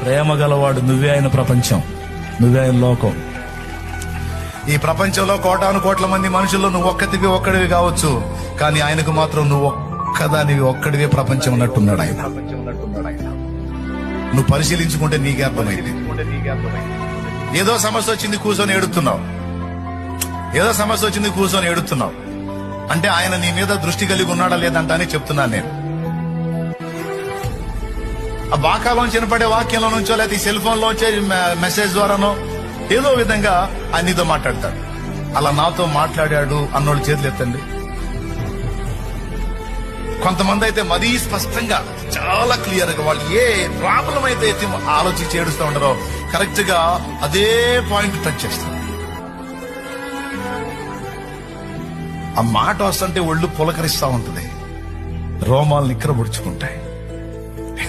ప్రేమ గలవాడు నువ్వే ఆయన ప్రపంచం, నువ్వే ఆయన లోకం. ఈ ప్రపంచంలో కోటాను కోట్ల మంది మనుషుల్లో నువ్వు ఒక్కడివి కావచ్చు, కానీ ఆయనకు మాత్రం నువ్వు ఒక్కదానివి ఒక్కడివే ప్రపంచం ఉన్నట్టున్నాడు ఆయన. నువ్వు పరిశీలించుకుంటే నీకే అర్థమైంది. ఏదో సమస్య వచ్చింది కూర్చొని ఏడుతున్నావు, అంటే ఆయన నీ మీద దృష్టి కలిగి ఉన్నాడా లేదంట అని చెప్తున్నాను నేను. ఆ వాకాలోంచి వినపడే వాక్యంలో నుంచో లేకపోతే ఈ సెల్ ఫోన్ లోంచే మెసేజ్ ద్వారానో ఏదో విధంగా ఆయన నీతో మాట్లాడతాడు. అలా నాతో మాట్లాడాడు అన్నోళ్ళు చేతులు ఎత్తండి. కొంతమంది అయితే మరీ స్పష్టంగా చాలా క్లియర్ గా వాళ్ళు ఏ ప్రాబ్లం అయితే ఆలోచించి ఏడుస్తూ ఉంటారో కరెక్ట్ గా అదే పాయింట్ టచ్ చేస్తారు. ఆ మాట వస్తుంటే ఒళ్ళు పులకరిస్తా ఉంటుంది, రోమాలు నిక్కరబుడుచుకుంటాయి.